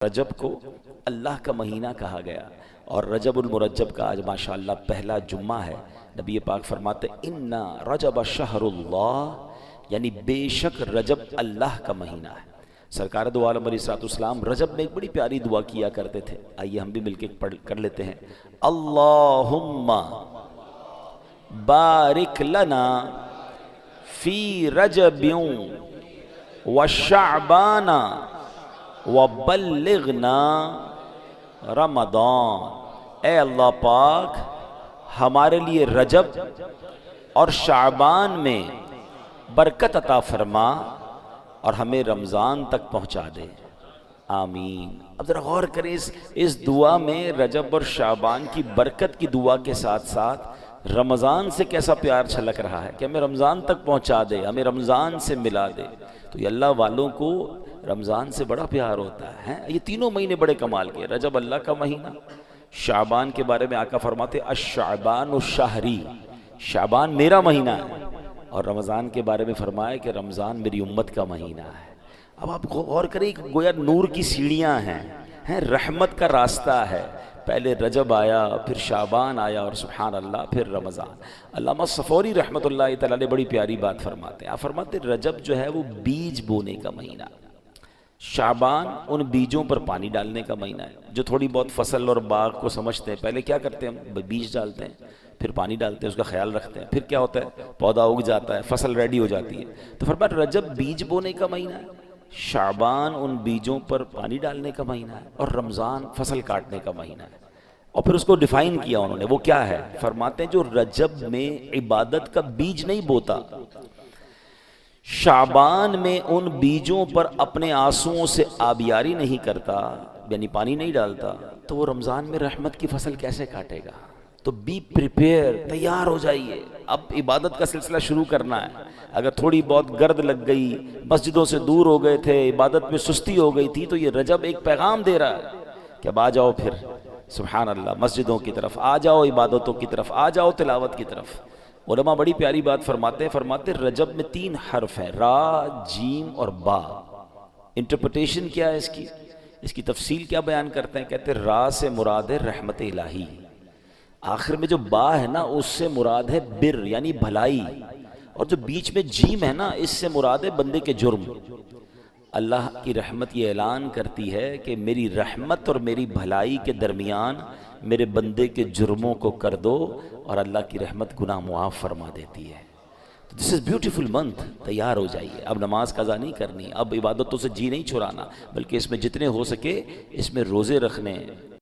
رجب کو اللہ کا مہینہ کہا گیا اور رجب المرجب کا آج ماشاءاللہ پہلا جمعہ ہے۔ نبی پاک فرماتے اِنَّا رجب شہر اللہ، یعنی بے شک رجب اللہ کا مہینہ ہے۔ سرکار دو عالم علیہ الصلوۃ والسلام رجب میں ایک بڑی پیاری دعا کیا کرتے تھے، آئیے ہم بھی مل کے کر لیتے ہیں۔ اللہم بارک لنا فی رجب و شعبان وبلغنا رمضان، اے اللہ پاک ہمارے لیے رجب اور شعبان میں برکت عطا فرما اور ہمیں رمضان تک پہنچا دے، آمین۔ اب ذرا غور کریں اس دعا میں رجب اور شعبان کی برکت کی دعا کے ساتھ ساتھ رمضان سے کیسا پیار چھلک رہا ہے کہ ہمیں رمضان تک پہنچا دے، ہمیں رمضان سے ملا دے۔ تو یہ اللہ والوں کو رمضان سے بڑا پیار ہوتا ہے۔ یہ تینوں مہینے بڑے کمال کے، رجب اللہ کا مہینہ، شعبان کے بارے میں آقا فرماتے الشعبان الشہری، شعبان میرا مہینہ ہے، اور رمضان کے بارے میں فرمایا کہ رمضان میری امت کا مہینہ ہے۔ اب آپ غور کریں، گویا نور کی سیڑھیاں ہیں، رحمت کا راستہ ہے۔ پہلے رجب آیا، پھر شعبان آیا، اور سبحان اللہ پھر رمضان۔ علامہ صفوری رحمۃ اللہ تعالیٰ نے بڑی پیاری بات فرماتے ہیں، آپ فرماتے ہیں رجب جو ہے وہ بیج بونے کا مہینہ، شعبان ان بیجوں پر پانی ڈالنے کا مہینہ ہے۔ جو تھوڑی بہت فصل اور باغ کو سمجھتے ہیں، پہلے کیا کرتے ہیں ہم؟ بیج ڈالتے ہیں، پھر پانی ڈالتے ہیں، اس کا خیال رکھتے ہیں، پھر کیا ہوتا ہے؟ پودا اگ جاتا ہے، فصل ریڈی ہو جاتی ہے۔ تو فرمایا رجب بیج بونے کا مہینہ ہے، شعبان ان بیجوں پر پانی ڈالنے کا مہینہ ہے، اور رمضان فصل کاٹنے کا مہینہ ہے۔ اور پھر اس کو ڈیفائن کیا انہوں نے، وہ کیا ہے؟ فرماتے ہیں جو رجب میں عبادت کا بیج نہیں بوتا، شعبان میں ان بیجوں پر اپنے آنسوؤں سے آبیاری نہیں کرتا، یعنی پانی نہیں ڈالتا، تو وہ رمضان میں رحمت کی فصل کیسے کاٹے گا؟ تو بی پریپیئر، تیار ہو جائیے، اب عبادت کا سلسلہ شروع کرنا ہے۔ اگر تھوڑی بہت گرد لگ گئی، مسجدوں سے دور ہو گئے تھے، عبادت میں سستی ہو گئی تھی، تو یہ رجب ایک پیغام دے رہا ہے کہ اب آ جاؤ، پھر سبحان اللہ مسجدوں کی طرف آ جاؤ، عبادتوں کی طرف آ جاؤ، تلاوت کی طرف۔ علماء بڑی پیاری بات فرماتے رجب میں 3 حرف ہیں، را، جیم اور با۔ انٹرپریٹیشن کیا ہے اس کی تفصیل کیا بیان کرتے ہیں؟ کہتے ہیں را سے مراد ہے رحمت الہی، آخر میں جو با ہے نا اس سے مراد ہے بر یعنی بھلائی، اور جو بیچ میں جیم ہے نا اس سے مراد ہے بندے کے جرم۔ اللہ کی رحمت یہ اعلان کرتی ہے کہ میری رحمت اور میری بھلائی کے درمیان میرے بندے کے جرموں کو کر دو، اور اللہ کی رحمت گناہ معاف فرما دیتی ہے۔ دس از بیوٹیفل منتھ، تیار ہو جائیے۔ اب نماز قضا نہیں کرنی، اب عبادتوں سے جی نہیں چھڑانا، بلکہ اس میں جتنے ہو سکے اس میں روزے رکھنے،